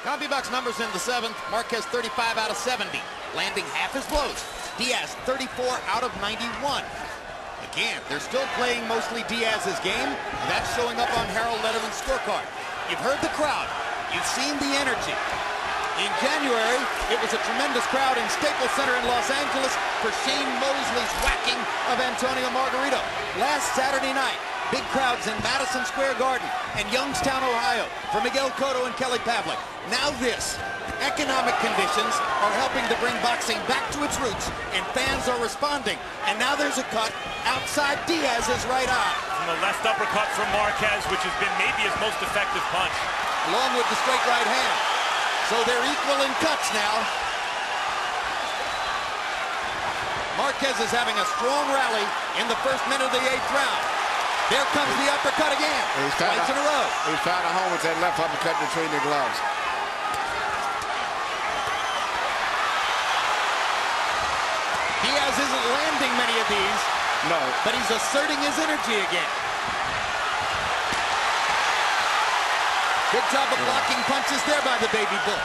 CompuBox numbers in the 7th. Marquez 35 out of 70, landing half his blows. Diaz 34 out of 91. Again, they're still playing mostly Diaz's game, and that's showing up on Harold Letterman's scorecard. You've heard the crowd. You've seen the energy. In January, it was a tremendous crowd in Staples Center in Los Angeles for Shane Mosley's whacking of Antonio Margarito. Last Saturday night, big crowds in Madison Square Garden and Youngstown, Ohio for Miguel Cotto and Kelly Pavlik. Now this. Economic conditions are helping to bring boxing back to its roots, and fans are responding. And now there's a cut outside Diaz's right eye. From the left uppercut from Marquez, which has been maybe his most effective punch. Along with the straight right hand. So they're equal in cuts now. Marquez is having a strong rally in the first minute of the 8th round. There comes the uppercut again. Twice in a row. He found a home with that left uppercut between the gloves. Diaz isn't landing many of these. No. But he's asserting his energy again. Good job of blocking punches there by the Baby Bull.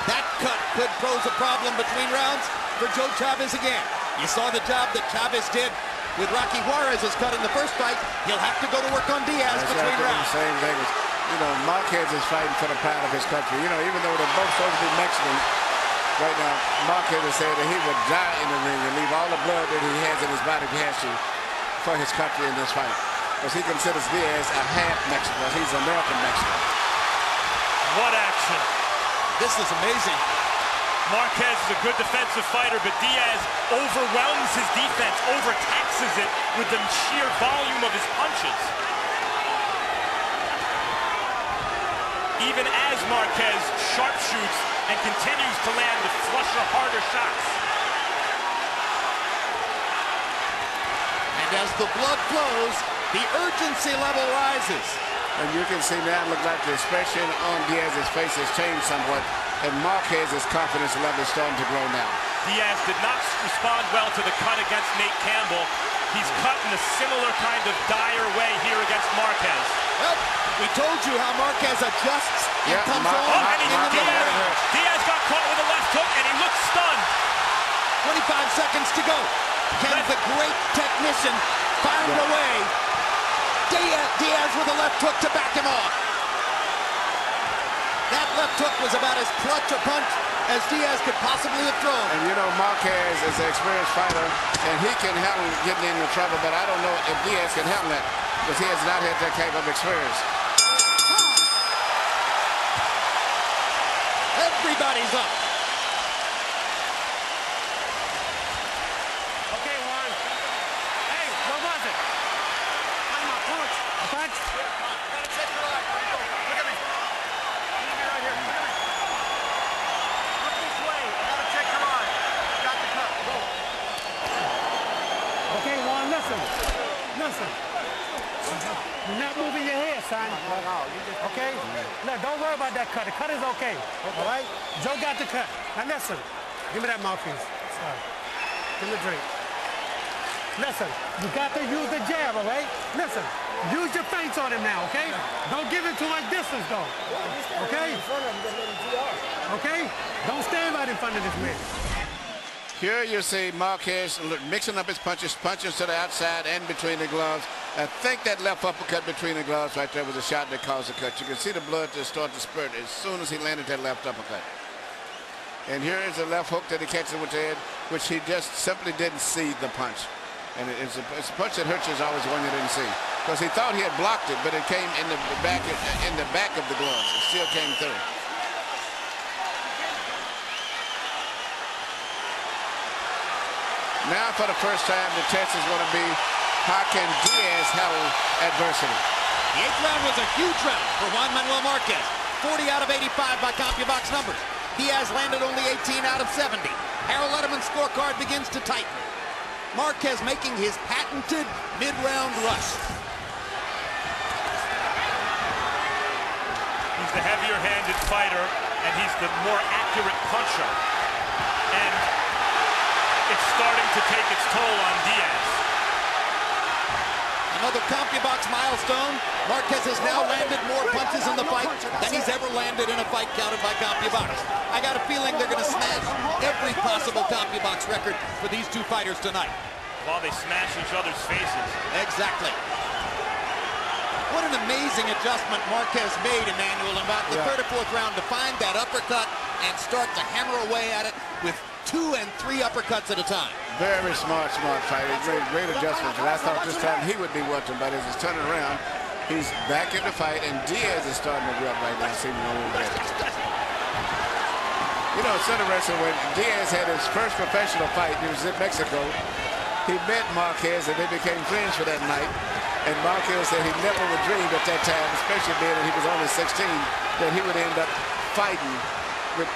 That cut could pose a problem between rounds for Joe Chavez again. You saw the job that Chavez did with Rocky Juarez's cut in the first fight. He'll have to go to work on Diaz between rounds. The same thing. You know, Marquez is fighting for the pride of his country. You know, even though they're both supposed to be Mexican, right now, Marquez has said that he would die in the ring and leave all the blood that he has in his body if he has to for his country in this fight. Because he considers Diaz a half Mexican. He's American Mexican. What action. This is amazing. Marquez is a good defensive fighter, but Diaz overwhelms his defense, overtaxes it with the sheer volume of his punches. Even as Marquez sharpshoots and continues to land the flusher, harder shots. And as the blood flows, the urgency level rises. And you can see now, it looks like the expression on Diaz's face has changed somewhat, and Marquez's confidence level is starting to grow now. Diaz did not respond well to the cut against Nate Campbell. He's cut in a similar kind of dire way here against Marquez. Well, we told you how Marquez adjusts and comes on and in the middle. Diaz got caught with a left hook, and he looks stunned. 25 seconds to go. Can the great technician find a way? Diaz with a left hook to back him off. That left hook was about as clutch a punch as Diaz could possibly have thrown. And you know, Marquez is an experienced fighter, and he can handle getting into trouble, but I don't know if Diaz can handle that, because he has not had that type of experience. Everybody's up. Okay, Juan. Hey, what was it? My punch. A punch? Gotta check your eye. Look at me. Look at me right here. Look at me. Look this way. I gotta check your eye. Got the cut. Go. Okay, Juan, listen. Listen. You're not moving your head, son. Okay? Look, don't worry about that cut. The cut is okay. All right? Joe got the cut. Now listen. Give me that mouthpiece. Sorry. Give me a drink. Listen, you got to use the jab, all right? Listen, use your feints on him now, okay? Don't give him too much distance, though. Okay? Okay? Don't stand right in front of this man. Here you see Marquez mixing up his punches to the outside and between the gloves. I think that left uppercut between the gloves right there was a shot that caused the cut. You can see the blood just start to spurt as soon as he landed that left uppercut. And here is the left hook that he catches with the head, which he just simply didn't see the punch. And it's a punch that hurts is always one you didn't see. Because he thought he had blocked it, but it came in the back of the gloves. It still came through. Now for the first time, the test is going to be, how can Diaz handle adversity? The 8th round was a huge round for Juan Manuel Marquez. 40 out of 85 by CompuBox numbers. Diaz landed only 18 out of 70. Harold Letterman's scorecard begins to tighten. Marquez making his patented mid-round rush. He's the heavier-handed fighter, and he's the more accurate puncher. And it's starting to take its toll on Diaz. Another CompuBox milestone. Marquez has now landed more punches in the fight than he's ever landed in a fight counted by CompuBox. I got a feeling they're going to smash every possible CompuBox record for these two fighters tonight. While they smash each other's faces. Exactly. What an amazing adjustment Marquez made, Emmanuel, in about the third or fourth round to find that uppercut and start to hammer away at it with 2 and 3 uppercuts at a time. Very smart fighter. Great adjustment. And I thought this time he would be watching, but as he's turning around, he's back in the fight, and Diaz is starting to rub right now. See him a little bit. You know, it's interesting when Diaz had his first professional fight. He was in Mexico. He met Marquez, and they became friends for that night. And Marquez said he never would dream at that time, especially being that he was only 16, that he would end up fighting with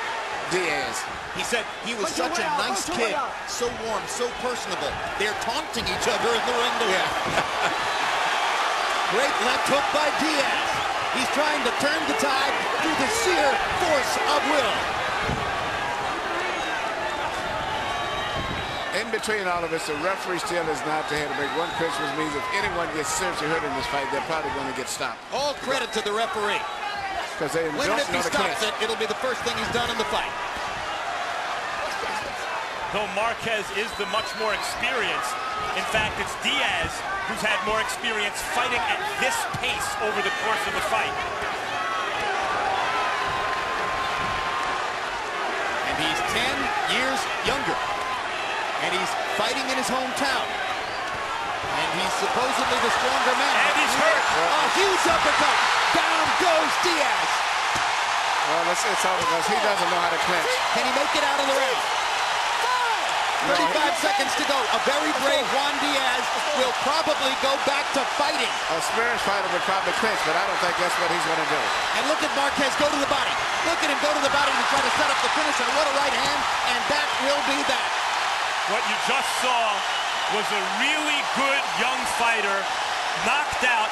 Diaz. He said he was such a nice kid, so warm, so personable. They're taunting each other in the ring. Great left hook by Diaz. He's trying to turn the tide through the sheer force of will. In between all of us, the referee still is not to have to make one pitch, which means if anyone gets seriously hurt in this fight, they're probably going to get stopped. All credit to the referee. Because they when if he stops it, it'll be the first thing he's done in the fight. Though Marquez is the much more experienced, in fact, it's Diaz who's had more experience fighting at this pace over the course of the fight. And he's 10 years younger. And he's fighting in his hometown. And he's supposedly the stronger man. And he's hurt. A huge uppercut. Down goes Diaz. Well, it's all because he doesn't know how to clinch. Can he make it out of the ring? 35 seconds to go. A very brave Juan Diaz will probably go back to fighting. A experienced fighter would probably clinch, but I don't think that's what he's going to do. And look at Marquez go to the body. Look at him go to the body to try to set up the finish. And what a right hand. And that will be that. What you just saw was a really good young fighter knocked out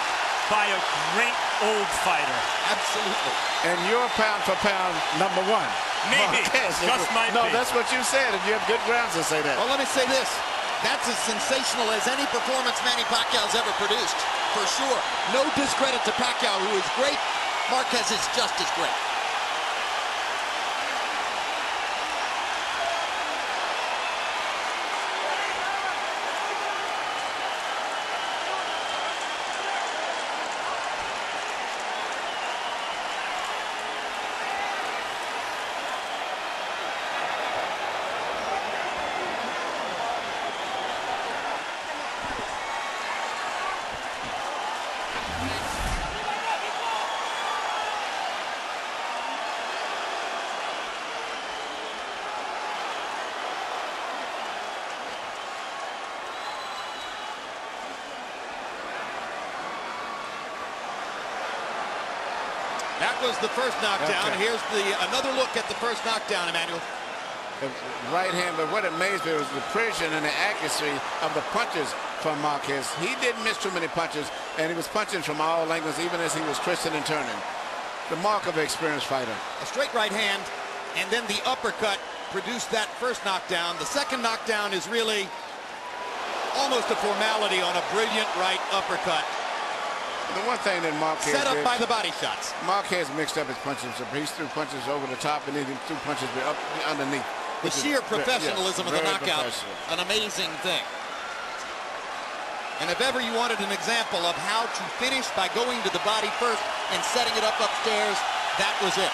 by a great old fighter. Absolutely. And you're pound for pound number 1. Maybe. Marquez. Just might no, be. that's what you said, and you have good grounds to say that. Well, let me say this. That's as sensational as any performance Manny Pacquiao's ever produced, for sure. No discredit to Pacquiao, who is great. Marquez is just as great. That was the first knockdown. Okay. Here's another look at the first knockdown, Emmanuel. The right hand, but what amazed me was the precision and the accuracy of the punches from Marquez. He didn't miss too many punches, and he was punching from all angles, even as he was twisting and turning. The mark of an experienced fighter. A straight right hand, and then the uppercut produced that first knockdown. The second knockdown is really almost a formality on a brilliant right uppercut. The one thing that Marquez set up did, by the body shots. Marquez mixed up his punches. He threw punches over the top, and then he threw punches up underneath. The sheer professionalism of the knockout, an amazing thing. And if ever you wanted an example of how to finish by going to the body first and setting it up upstairs, that was it.